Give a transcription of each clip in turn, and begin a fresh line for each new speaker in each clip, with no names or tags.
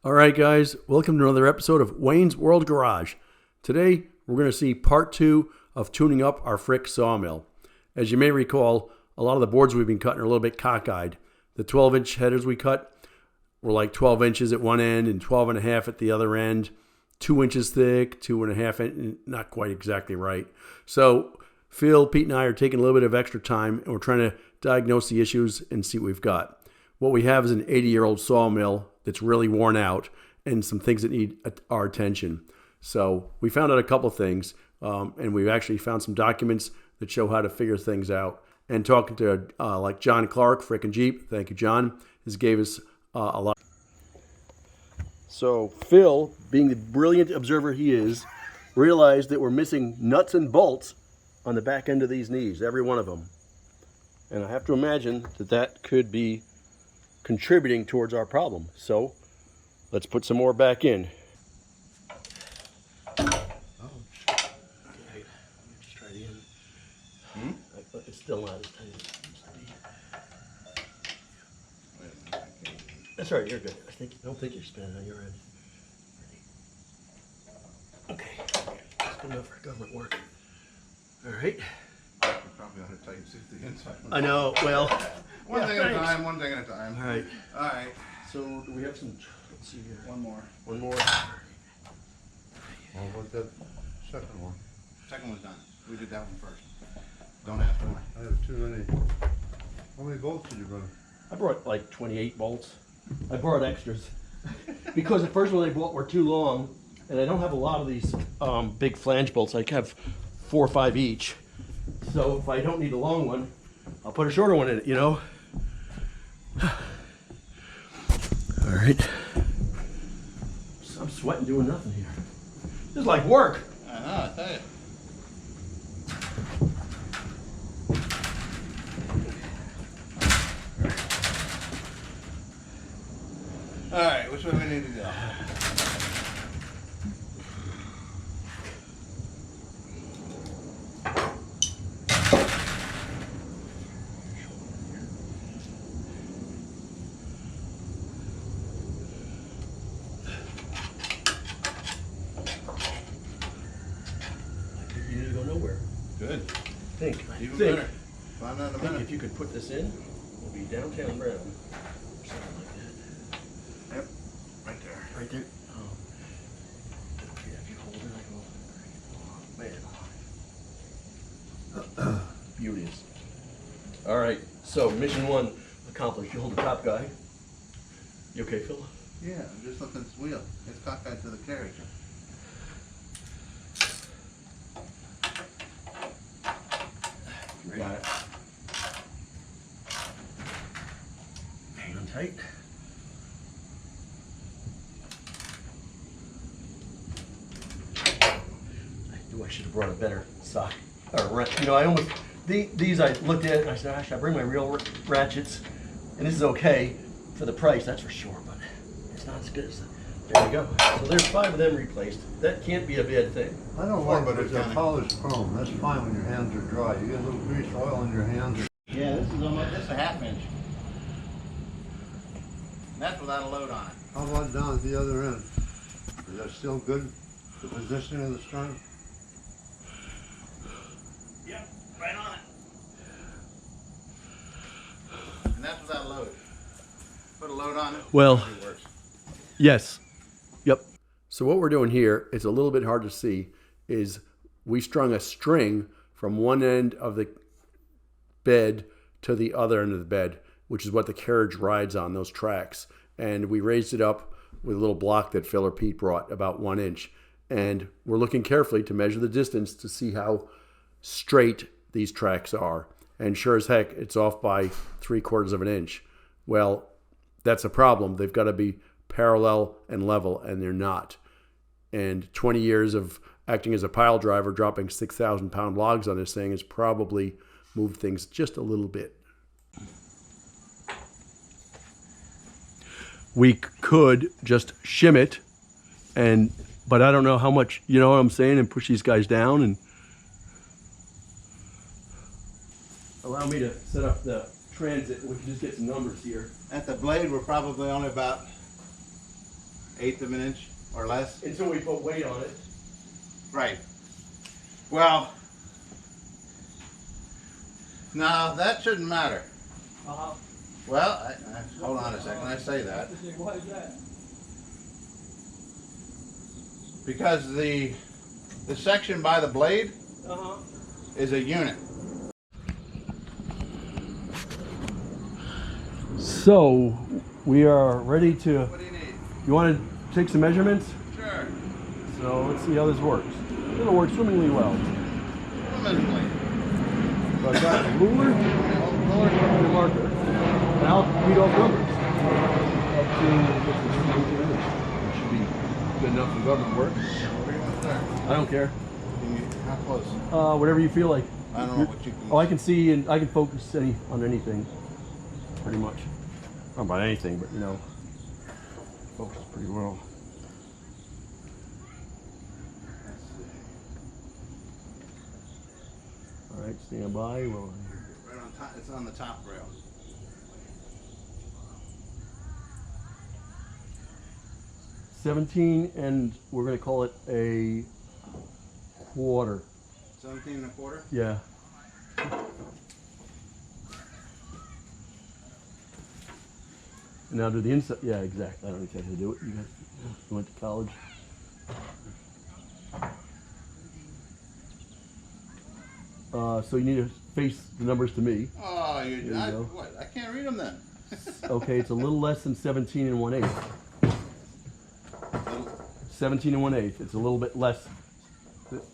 All right, guys, welcome to another episode of Wayne's World Garage. Today, we're going to see part 2 of tuning up our Frick sawmill. As you may recall, a lot of the boards we've been cutting are a little bit cockeyed. The 12-inch headers we cut were like 12 inches at one end and 12 and a half at the other end, 2 inches thick, 2.5 not quite exactly right. So Phil, Pete, and I are taking a little bit of extra time, and we're trying to diagnose the issues and see what we've got. What we have is an 80-year-old sawmill that's really worn out and some things that need our attention. So we found out a couple things, and we've actually found some documents that show how to figure things out. And talking to like John Clark, Frick and Jeep, thank you, John, has gave us a lot. So Phil, being the brilliant observer he is, realized that we're missing nuts and bolts on the back end of these knees, every one of them. And I have to imagine that that could be contributing towards our problem. So let's put some more back in. Oh, okay. Just try the end. It's still not as tight as it used to be. That's all right, you're good. I don't think you're spinning on your end. Okay, that's good enough for government work. All right.
You probably ought to tighten the inside.
I know, well.
One thing at a time, one thing at a time.
All right.
All right.
So do we have some, let's see here.
One more.
One more.
Well, what's that second one?
Second one's done. We did that one first. Don't ask for more.
I have too many. How many bolts did you bring?
I brought like 28 bolts. I brought extras. Because the first one I bought were too long, and I don't have a lot of these big flange bolts. I have 4 or 5 each. So if I don't need a long one, I'll put a shorter one in it, you know? All right. I'm sweating doing nothing here. This is like work.
I know, I tell you. All right, which way we need to go?
You need to go nowhere.
Good.
I
Even
think.
better. Find out in a
I think
minute.
if you could put this in, we'll be downtown Brown. Or something like that.
Yep. Right there.
Right there. Oh. Yeah, if you hold it, I go. Man. Beauteous. All right. So mission 1 accomplished. You hold the top guy. You okay, Phil?
Yeah, just look at this wheel. It's cockeyed to the carriage. Got it.
Hang on tight. I should have brought a better sock. Or, you know, I almost, these I looked at and I said, should I bring my real ratchets? And this is okay for the price, that's for sure, but it's not as good as there we go. So there's 5 of them replaced. That can't be a bad thing.
I don't
Four,
like
but
but
it's
it's a
kinda-
polished chrome. That's fine when your hands are dry. You get a little grease oil in your hands.
Yeah, this is almost, this is a ½ inch. And that's without a load on it.
How about down at the other end? Is that still good? The position of the string?
Yep, right on it. And that's without a load. Put a load on it.
Well,
it works.
yes. Yep. So what we're doing here, it's a little bit hard to see, is we strung a string from one end of the bed to the other end of the bed, which is what the carriage rides on, those tracks. And we raised it up with a little block that Phil or Pete brought, about 1 inch. And we're looking carefully to measure the distance to see how straight these tracks are. And sure as heck, it's off by 3/4 of an inch. Well, that's a problem. They've got to be parallel and level, and they're not. And 20 years of acting as a pile driver, dropping 6,000-pound logs on this thing has probably moved things just a little bit. We could just shim it, but I don't know how much, you know what I'm saying, and push these guys down and allow me to set up the transit. We can just get some numbers here.
At the blade, we're probably only about 1/8 of an inch or less.
Until we put weight on it.
Right. Well, no, that shouldn't matter.
Uh-huh.
Well, hold on a second. I say that
Why is that?
because the section by the blade
Uh-huh.
is a unit.
So, we are ready to,
What do you need?
you want to take some measurements?
Sure.
So, let's see how this works. It'll work swimmingly well.
Swimmingly.
So I've got a ruler and a marker. And I'll read off numbers. Up to, it should be good enough for government work.
Where do you want to start?
I don't care.
How close?
Whatever you feel like.
I don't know what you can.
Oh, I can see and I can focus on anything. Pretty much. Not about anything, but you know, focus pretty well.
Let's see.
All right, stand by. Well,
Right on top. It's on the top rail.
17, and we're going to call it a quarter.
17 1/4.
Yeah. And now do the inside. Yeah, exactly. I don't need to do it. You guys went to college. So you need to face the numbers to me.
Oh,
There you go.
what? I can't read them then.
Okay, it's a little less than 17 and 1/8. 17 and 1/8. It's a little bit less.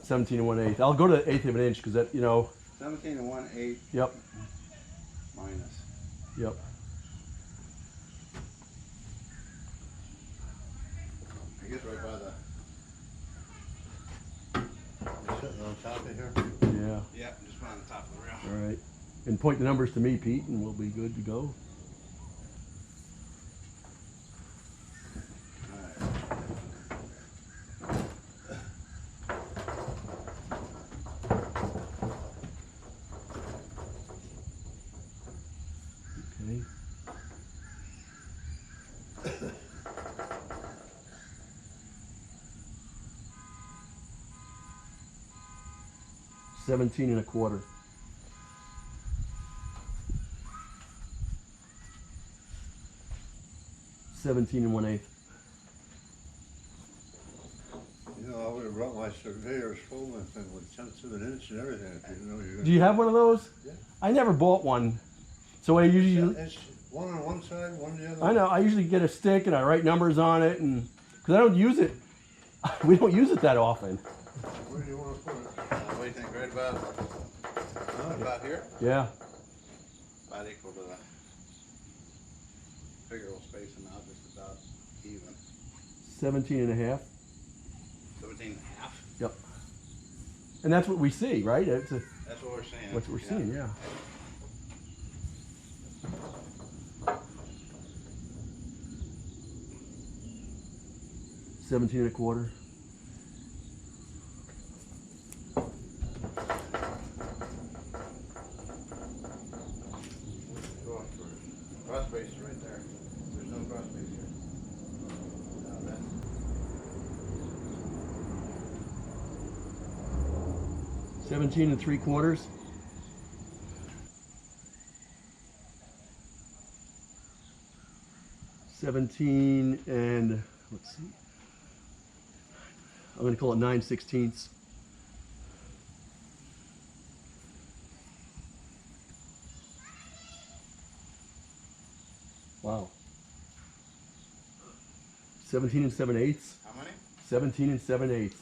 17 and 1/8. I'll go to 1/8 of an inch because that, you know.
17 and 1/8
Yep.
minus.
Yep.
I guess right by the.
You're sitting on top of here.
Yeah.
Yeah, just right on the top of the rail.
All right. And point the numbers to me, Pete, and we'll be good to go.
Alright.
Okay. 17 and 1/4. $17 and 1/8.
You know, I would have brought my surveyor's folding thing with 1/10 of an inch and everything if you didn't know you were
Do you have one of those?
Yeah.
I never bought one. So I usually,
It's one on one side, one on the other.
I know, I usually get a stick and I write numbers on it, and because I don't use it, we don't use it that often.
Where do you want to put it?
What do you think? Right about here?
Yeah.
About equal to the. Figure we'll space them out just about even.
17 and a half.
17 and a half.
Yep. And that's what we see, right? It's a,
That's what we're seeing.
what we're seeing, yeah. $17 and 1/4.
Cross space is right there. There's no cross space here. No, that's
17 and 3/4. $17 and, let's see, I'm going to call it 9/16. Wow. 17 and 7/8.
how many?
17 and 7/8.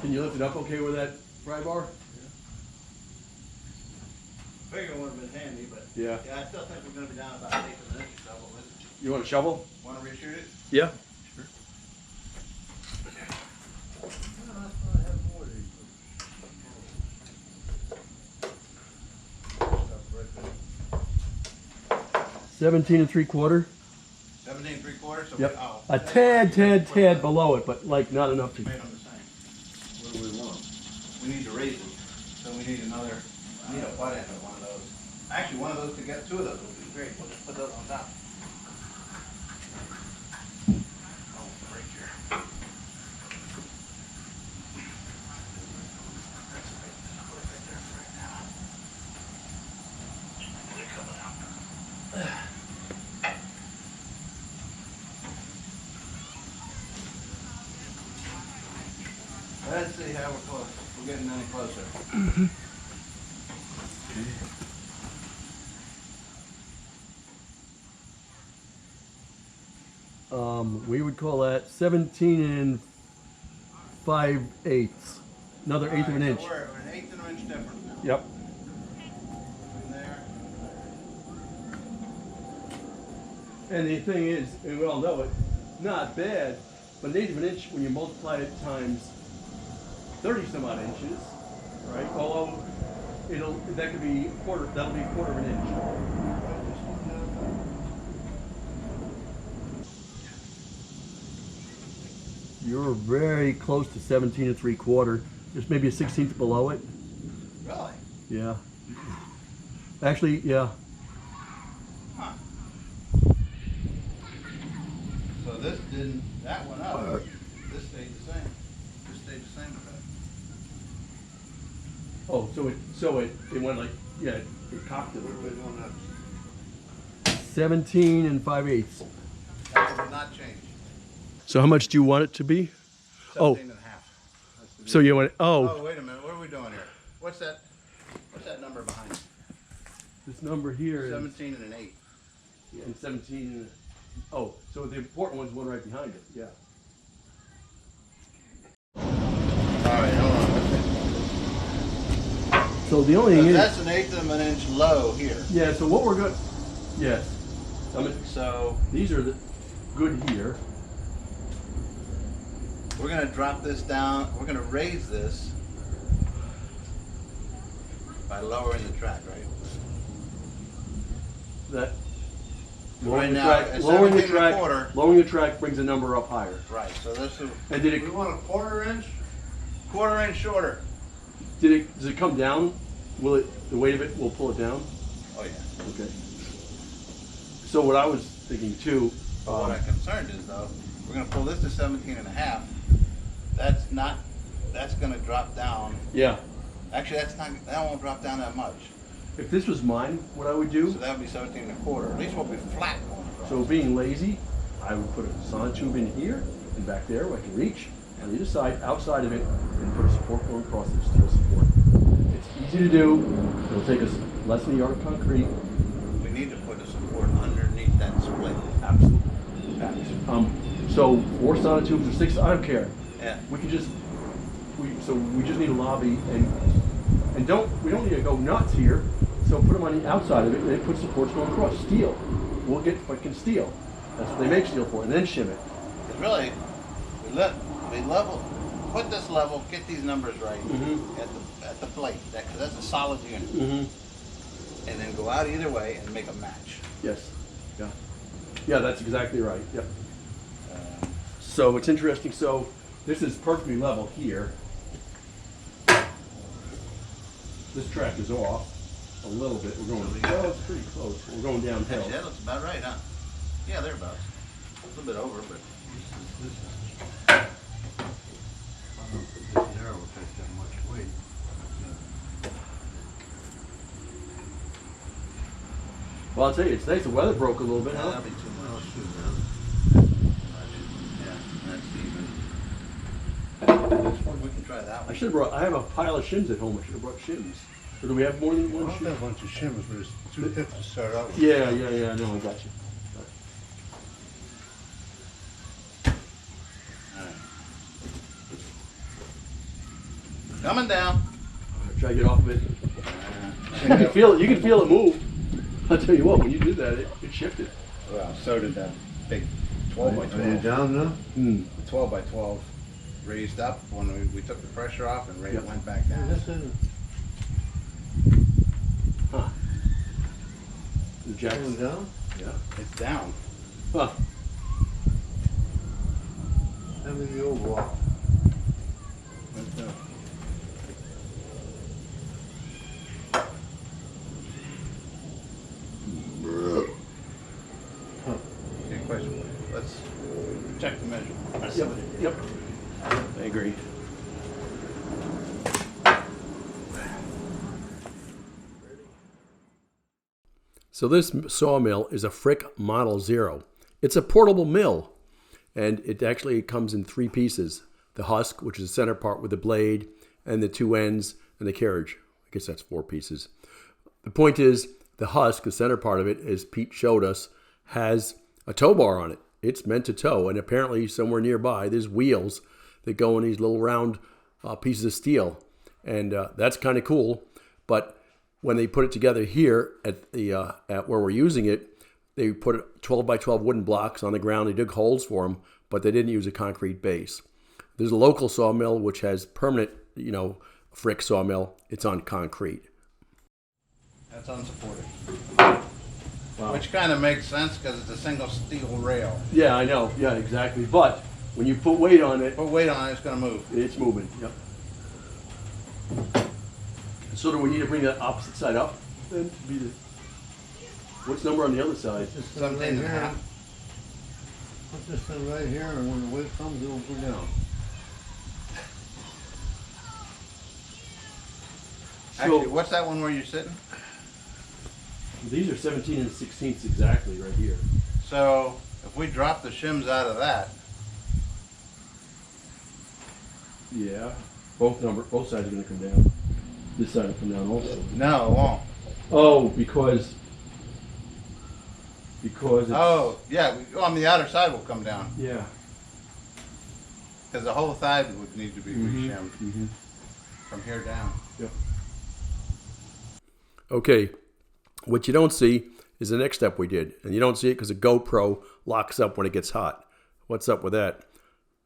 Can you lift it up okay with that pry bar?
Figure would have been handy, but
Yeah.
yeah, I still think we're going to be down about 1/8 of an inch or so.
You want a shovel?
Want to reshoot it?
Yeah.
I have more of these. Stuff right there.
17 and 3/4.
17 3/4. So
Yep.
Oh,
A tad below it, but like not enough to.
Made them the same.
What do we want?
We need to raise them, so we need another. I need a butt end of one of those. Actually, one of those to get two of those would be great. We'll just put those on top. Let's see how we're getting any closer.
We would call that 17 5/8. Another eighth of an inch.
So we're an eighth of an inch different now.
Yep.
In there.
And the thing is, and we all know it, not bad, but an eighth of an inch when you multiply it times 30 some odd inches, right? Although that could be that'll be a quarter of an inch. You're very close to 17 3/4. Just maybe a 16th below it.
Really?
Yeah. Actually, yeah.
Huh. So this didn't, that went up. This stayed the same. This stayed the same with that.
Oh, so it went like, yeah, it cocked it a little bit. 17 5/8.
That did not change.
So how much do you want it to be?
17 and a half.
So you want
Oh, wait a minute. What are we doing here? What's that number behind it?
this number here is
17 and an 8.
yeah, and 17. Oh, so the important one's one right behind it. Yeah.
All right, hold on.
So the only thing is,
That's an eighth of an inch low here.
yeah. So what we're going, yes. I mean,
So
these are good here.
we're going to drop this down. We're going to raise this by lowering the track, right?
That
Right now, it's 17 and a quarter.
lowering the track brings the number up higher.
Right. So this is
And did
We want a quarter inch?
quarter inch shorter.
does it come down? Will it, the weight of it will pull it down?
Oh yeah.
Okay. So what I was thinking too,
But what I'm concerned is though, we're going to pull this to 17 and a half. That's going to drop down.
yeah.
Actually, that won't drop down that much.
If this was mine, what I would do,
So that would be 17 and a quarter. At least we'll be flat going across.
so being lazy, I would put a sonotube in here and back there where I can reach, on either side, outside of it, and put a support going across it, steel support. It's easy to do. It'll take us less than a yard of concrete.
We need to put a support underneath that split.
Absolutely. So 4 sonotubes or 6, I don't care.
Yeah.
We can just, we just need a lobby and we don't need to go nuts here. So put them on the outside of it and then put supports going across. Steel. We'll get fucking steel. That's what they make steel for, and then shim it.
Because really, we level, put this level, get these numbers right at the plate, because that's a solid unit. And then go out either way and make a match.
Yes. Yeah. Yeah, that's exactly right. Yep. So it's interesting. So this is perfectly level here. This track is off a little bit. We're going, well, it's pretty close. We're going downhill.
Actually, that looks about right, huh? Yeah, thereabouts. A little bit over, but
I don't think this narrow will take that much weight.
Well, I'll tell you, it's nice. The weather broke a little bit, huh?
that'll be too
I'll
much.
shoot down.
Yeah, that's even. We can try that
I
one.
should have brought. I have a pile of shims at home. I should have brought shims. Or do we have more than one
I'll have a
shim?
bunch of shimmers, but it's too thick to start out with.
Yeah. No, I got you.
Coming down.
Try to get off of it. You can feel it. You can feel it move. I'll tell you what. When you did that, it shifted.
Well, so did that big 12 by
Are you
12.
down now?
Hmm.
The 12 by 12 raised up when we took the pressure off and
Yep.
went back down.
This is
Huh. The jacks.
going down?
Yeah.
It's down.
Huh.
Have me the overall.
Good question. Let's check the measurement.
Yep. I agree. So this sawmill is a Frick Model 0. It's a portable mill, and it actually comes in 3 pieces. the husk, which is the center part with the blade, and the two ends and the carriage. I guess that's 4 pieces. The point is, the husk, the center part of it, as Pete showed us, has a tow bar on it. It's meant to tow, and apparently somewhere nearby there's wheels that go in these little round pieces of steel, and that's kind of cool. But when they put it together here at where we're using it, they put 12 by 12 wooden blocks on the ground. They dug holes for them, but they didn't use a concrete base. There's a local sawmill which has permanent, Frick sawmill. It's on concrete.
That's unsupported.
Wow.
Which kind of makes sense because it's a single steel rail.
Yeah, I know. Yeah, exactly. But when you put weight on it,
Put weight on it, it's going to move.
it's moving. Yep. So do we need to bring the opposite side up then? To be the, what's number on the other side?
Just put it
17 and a
here.
half.
Put this thing right here, and when the weight comes, it'll go down.
Actually, what's that one where you're sitting?
These are 17 and 16ths exactly right here.
So if we drop the shims out of that,
Yeah. Both sides are going to come down. This side will come down also.
no, it won't.
Oh, because it's,
Oh, yeah, on the outer side will come down
yeah.
because the whole thigh would need to be reshimmed
Mm-hmm.
from here down.
Yep. Okay, what you don't see is the next step we did, and you don't see it because the GoPro locks up when it gets hot. What's up with that?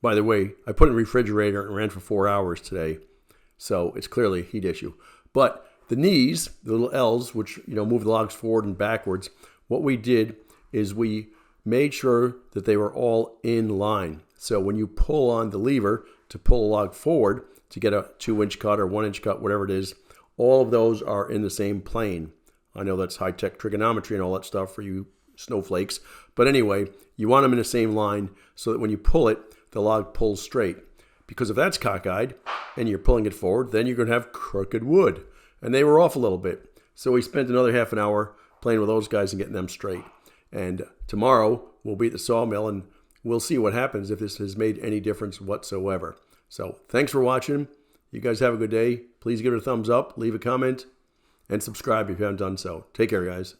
By the way, I put it in the refrigerator and ran for 4 hours today, so it's clearly a heat issue. But the knees, the little L's, which move the logs forward and backwards, what we did is we made sure that they were all in line. So when you pull on the lever to pull a log forward to get a 2-inch cut or 1-inch cut, whatever it is, all of those are in the same plane. I know that's high-tech trigonometry and all that stuff for you snowflakes. But anyway, you want them in the same line so that when you pull it, the log pulls straight. Because if that's cockeyed and you're pulling it forward, then you're going to have crooked wood. And they were off a little bit. So we spent another half an hour playing with those guys and getting them straight. And tomorrow we'll be at the sawmill and we'll see what happens if this has made any difference whatsoever. So thanks for watching. You guys have a good day. Please give it a thumbs up, leave a comment, and subscribe if you haven't done so. Take care, guys.